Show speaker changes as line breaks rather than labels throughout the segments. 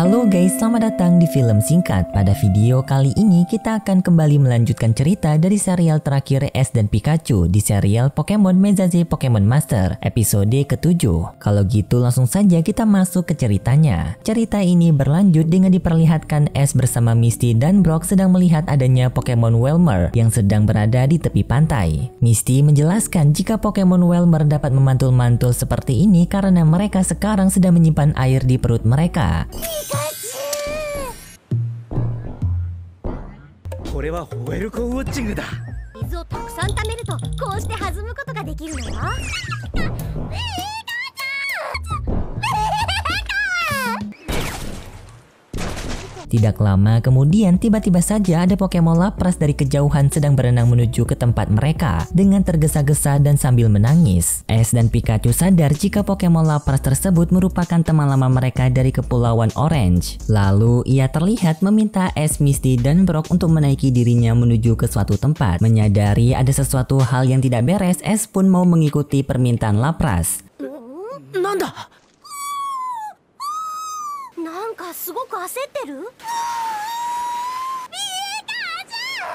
Halo guys, selamat datang di film singkat. Pada video kali ini kita akan kembali melanjutkan cerita dari serial terakhir Ash dan Pikachu di serial Pokemon Mezaze Pokemon Master episode ke-7. Kalau gitu langsung saja kita masuk ke ceritanya. Cerita ini berlanjut dengan diperlihatkan Ash bersama Misty dan Brock sedang melihat adanya Pokemon Wailmer yang sedang berada di tepi pantai. Misty menjelaskan jika Pokemon Wailmer dapat memantul-mantul seperti ini karena mereka sekarang sedang menyimpan air di perut mereka.
これはホエルコウォッチングだ。
水をたくさん貯めるとこうして弾むことができるのよ。
Tidak lama kemudian tiba-tiba saja ada Pokemon Lapras dari kejauhan sedang berenang menuju ke tempat mereka dengan tergesa-gesa dan sambil menangis. Ash dan Pikachu sadar jika Pokemon Lapras tersebut merupakan teman lama mereka dari Kepulauan Orange. Lalu ia terlihat meminta Ash, Misty, dan Brock untuk menaiki dirinya menuju ke suatu tempat. Menyadari ada sesuatu hal yang tidak beres, Ash pun mau mengikuti permintaan Lapras.
なんだ。
なんかすごく焦ってる？ピカチュ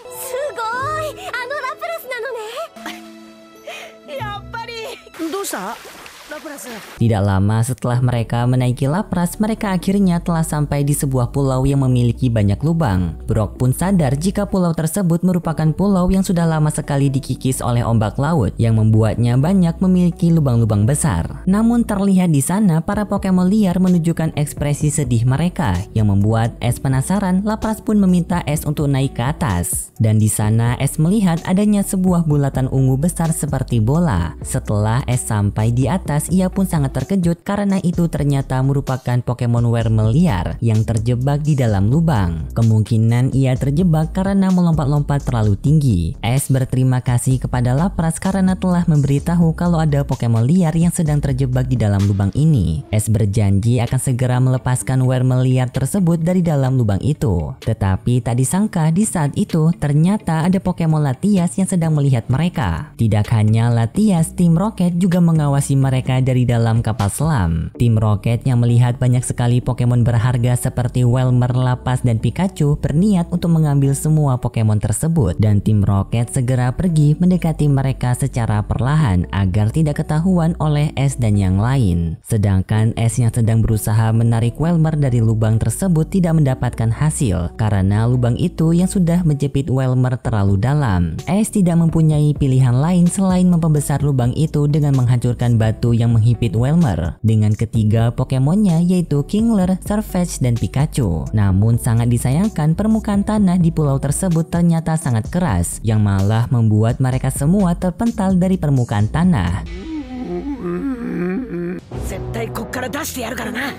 ウ！すごい！あのラプラスなのね。
やっぱり。どうした？ラプラス。
Tidak lama setelah mereka menaiki Lapras, mereka akhirnya telah sampai di sebuah pulau yang memiliki banyak lubang. Brock pun sadar jika pulau tersebut merupakan pulau yang sudah lama sekali dikikis oleh ombak laut yang membuatnya banyak memiliki lubang-lubang besar. Namun terlihat di sana para Pokemon liar menunjukkan ekspresi sedih mereka yang membuat Ash penasaran. Lapras pun meminta Ash untuk naik ke atas. Dan di sana Ash melihat adanya sebuah bulatan ungu besar seperti bola. Setelah Ash sampai di atas, ia pun sangat terkejut karena itu ternyata merupakan Pokemon Wailmer liar yang terjebak di dalam lubang. Kemungkinan ia terjebak karena melompat-lompat terlalu tinggi. Ash berterima kasih kepada Lapras karena telah memberitahu kalau ada Pokemon liar yang sedang terjebak di dalam lubang ini. Ash berjanji akan segera melepaskan Wailmer liar tersebut dari dalam lubang itu. Tetapi tak disangka di saat itu ternyata ada Pokemon Latias yang sedang melihat mereka. Tidak hanya Latias, tim Rocket juga mengawasi mereka dari dalam kapal selam. Tim Rocket yang melihat banyak sekali Pokemon berharga seperti Wailmer, Lapras, dan Pikachu berniat untuk mengambil semua Pokemon tersebut, dan tim Rocket segera pergi mendekati mereka secara perlahan agar tidak ketahuan oleh Ash dan yang lain. Sedangkan Ash yang sedang berusaha menarik Wailmer dari lubang tersebut tidak mendapatkan hasil karena lubang itu yang sudah menjepit Wailmer terlalu dalam. Ash tidak mempunyai pilihan lain selain memperbesar lubang itu dengan menghancurkan batu yang menghipit Wailmer dengan ketiga Pokemonnya yaitu Kingler, Sirfetch'd, dan Pikachu. Namun sangat disayangkan permukaan tanah di pulau tersebut ternyata sangat keras yang malah membuat mereka semua terpental dari permukaan tanah.
絶対こっから出してやるからな。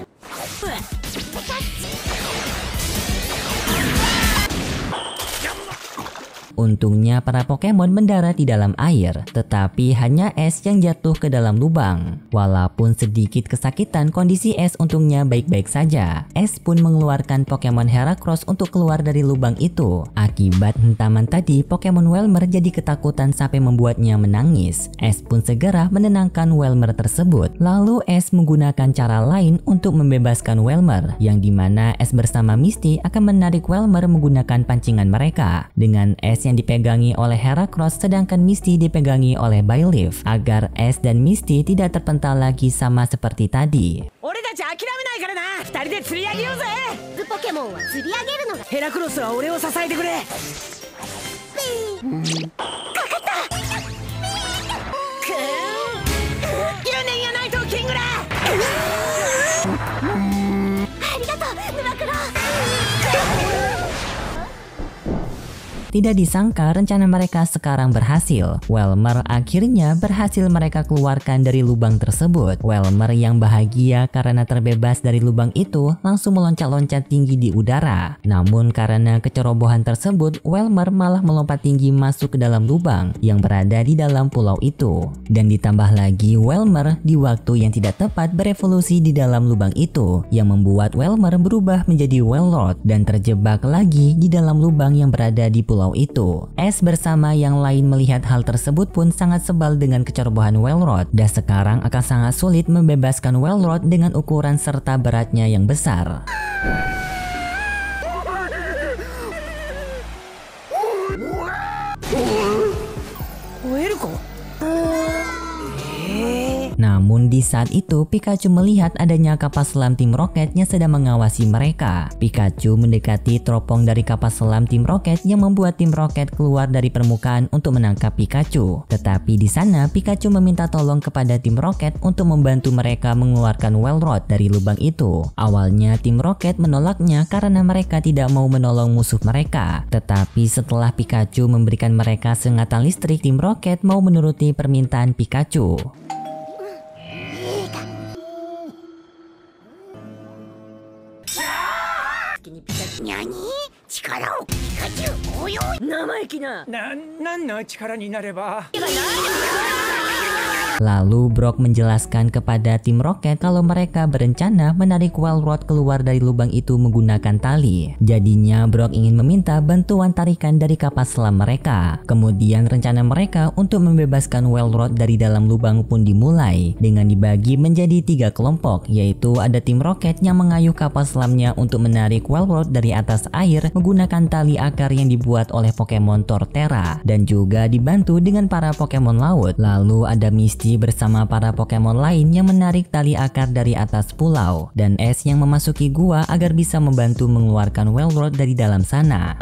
Untungnya para Pokemon mendarat di dalam air, tetapi hanya Ash yang jatuh ke dalam lubang. Walaupun sedikit kesakitan, kondisi Ash untungnya baik-baik saja. Ash pun mengeluarkan Pokemon Heracross untuk keluar dari lubang itu. Akibat hentaman tadi, Pokemon Wailmer jadi ketakutan sampai membuatnya menangis. Ash pun segera menenangkan Wailmer tersebut. Lalu Ash menggunakan cara lain untuk membebaskan Wailmer, yang dimana Ash bersama Misty akan menarik Wailmer menggunakan pancingan mereka. Dengan Ash yang dipegangi oleh Heracross sedangkan Misty dipegangi oleh Byleth agar Ash dan Misty tidak terpental lagi sama seperti tadi.
俺たち諦めないからな。二人で釣り上げようぜ。
ズポケモンは釣り上げるのが
ヘラクロスは俺を支えてくれ。
かかった
くー。有念やないとキングラ。
ありがとう沼クロ。
Tidak disangka rencana mereka sekarang berhasil. Wailmer akhirnya berhasil mereka keluarkan dari lubang tersebut. Wailmer yang bahagia karena terbebas dari lubang itu langsung meloncat-loncat tinggi di udara. Namun karena kecerobohan tersebut, Wailmer malah melompat tinggi masuk ke dalam lubang yang berada di dalam pulau itu. Dan ditambah lagi Wailmer di waktu yang tidak tepat berevolusi di dalam lubang itu yang membuat Wailmer berubah menjadi Wailord dan terjebak lagi di dalam lubang yang berada di pulau pulau itu. Ash bersama yang lain melihat hal tersebut pun sangat sebal dengan kecerobohan Welrod, dan sekarang akan sangat sulit membebaskan Welrod dengan ukuran serta beratnya yang besar. Namun di saat itu Pikachu melihat adanya kapal selam tim Rocket yang sedang mengawasi mereka. Pikachu mendekati teropong dari kapal selam tim Rocket yang membuat tim Rocket keluar dari permukaan untuk menangkap Pikachu. Tetapi di sana Pikachu meminta tolong kepada tim Rocket untuk membantu mereka mengeluarkan Welrod dari lubang itu. Awalnya tim Rocket menolaknya karena mereka tidak mau menolong musuh mereka. Tetapi setelah Pikachu memberikan mereka sengatan listrik, tim Rocket mau menuruti permintaan Pikachu. Lalu Brock menjelaskan kepada tim Rocket kalau mereka berencana menarik Welrod keluar dari lubang itu menggunakan tali. Jadinya Brock ingin meminta bantuan tarikan dari kapal selam mereka. Kemudian rencana mereka untuk membebaskan Welrod dari dalam lubang pun dimulai dengan dibagi menjadi 3 kelompok, yaitu ada tim Rocket yang mengayuh kapal selamnya untuk menarik Welrod dari atas air menggunakan tali akar yang dibuat oleh Pokemon Torterra dan juga dibantu dengan para Pokemon laut. Lalu ada Misty bersama para Pokemon lain yang menarik tali akar dari atas pulau, dan Ash yang memasuki gua agar bisa membantu mengeluarkan Welrod dari dalam sana.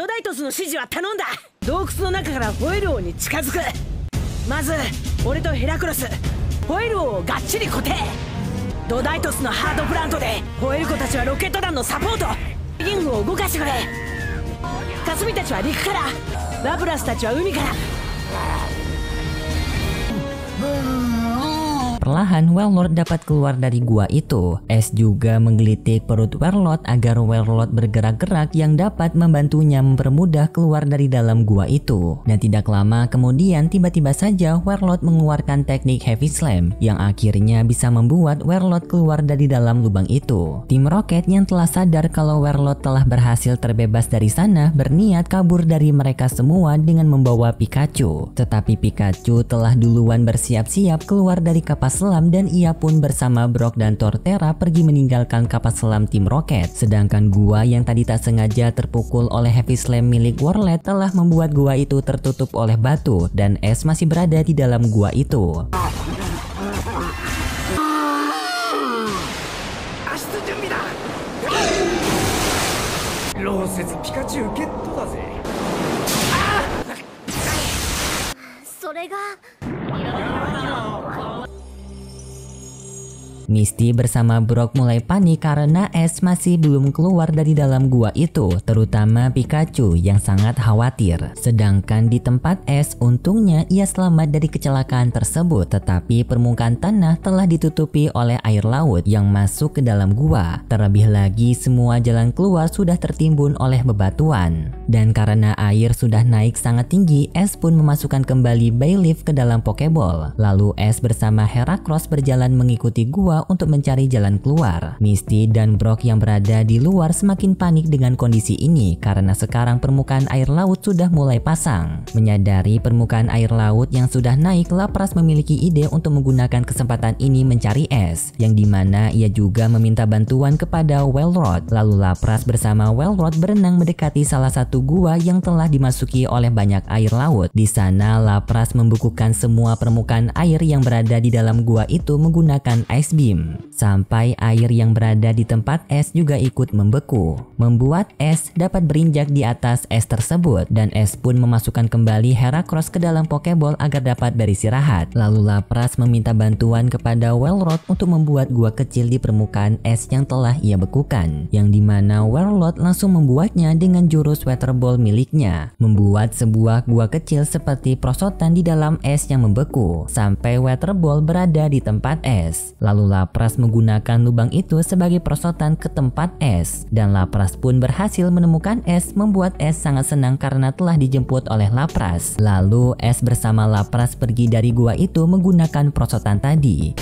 Perlahan Welrod dapat keluar dari gua itu. Ash juga menggelitik perut Welrod agar Welrod bergerak-gerak yang dapat membantunya mempermudah keluar dari dalam gua itu. Dan tidak lama kemudian tiba-tiba saja Welrod mengeluarkan teknik Heavy Slam yang akhirnya bisa membuat Welrod keluar dari dalam lubang itu. Tim Rocket yang telah sadar kalau Welrod telah berhasil terbebas dari sana berniat kabur dari mereka semua dengan membawa Pikachu. Tetapi Pikachu telah duluan bersiap-siap keluar dari kapal selam dan ia pun bersama Brock dan Torterra pergi meninggalkan kapal selam tim Rocket. Sedangkan gua yang tadi tak sengaja terpukul oleh Heavy Slam milik Warlet telah membuat gua itu tertutup oleh batu dan Ash masih berada di dalam gua itu. Misty bersama Brock mulai panik karena Ash masih belum keluar dari dalam gua itu, terutama Pikachu yang sangat khawatir. Sedangkan di tempat Ash untungnya ia selamat dari kecelakaan tersebut, tetapi permukaan tanah telah ditutupi oleh air laut yang masuk ke dalam gua. Terlebih lagi semua jalan keluar sudah tertimbun oleh bebatuan. Dan karena air sudah naik sangat tinggi, Ash pun memasukkan kembali Bayleef ke dalam Pokeball. Lalu Ash bersama Heracross berjalan mengikuti gua untuk mencari jalan keluar. Misty dan Brock yang berada di luar semakin panik dengan kondisi ini karena sekarang permukaan air laut sudah mulai pasang. Menyadari permukaan air laut yang sudah naik, Lapras memiliki ide untuk menggunakan kesempatan ini mencari Ash, yang dimana ia juga meminta bantuan kepada Welrod. Lalu Lapras bersama Welrod berenang mendekati salah satu gua yang telah dimasuki oleh banyak air laut. Di sana Lapras membukukan semua permukaan air yang berada di dalam gua itu menggunakan Ice Beam. Sampai air yang berada di tempat Ash juga ikut membeku, membuat Ash dapat berinjak di atas es tersebut, dan Ash pun memasukkan kembali Heracross ke dalam Pokeball agar dapat beristirahat. Lalu Lapras meminta bantuan kepada Welrod untuk membuat gua kecil di permukaan es yang telah ia bekukan, yang dimana Welrod langsung membuatnya dengan jurus Weather Ball miliknya, membuat sebuah gua kecil seperti perosotan di dalam es yang membeku sampai Weather Ball berada di tempat es. Lalu Lapras menggunakan lubang itu sebagai perosotan ke tempat es, dan Lapras pun berhasil menemukan es, membuat es sangat senang karena telah dijemput oleh Lapras. Lalu es bersama Lapras pergi dari gua itu menggunakan perosotan tadi.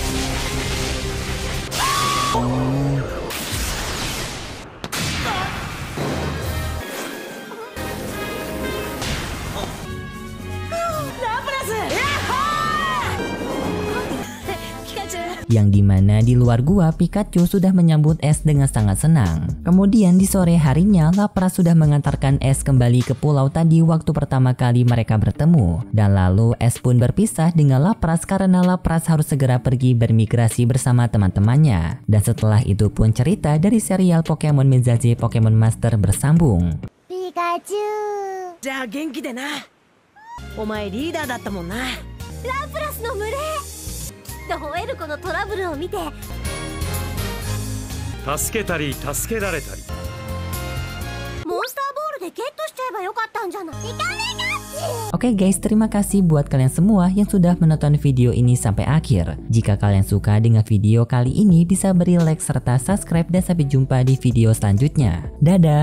yang dimana di luar gua Pikachu sudah menyambut Ash dengan sangat senang. Kemudian di sore harinya Lapras sudah mengantarkan Ash kembali ke pulau tadi waktu pertama kali mereka bertemu, dan lalu Ash pun berpisah dengan Lapras karena Lapras harus segera pergi bermigrasi bersama teman-temannya. Dan setelah itu pun cerita dari serial Pokemon Mezazi Pokemon Master bersambung.
ピカチュウ、
じゃあ元気でな。お前リーダーだったもんな。
ラプラスの群れ、きっと吠える子のトラブルを見て
助けたり助けられたり。
モンスターボールでゲットしちゃえばよかったんじゃない？行かねえかっち。
Oke guys, terima kasih buat kalian semua yang sudah menonton video ini sampai akhir. Jika kalian suka dengan video kali ini, bisa beri like serta subscribe, dan sampai jumpa di video selanjutnya. Dadah!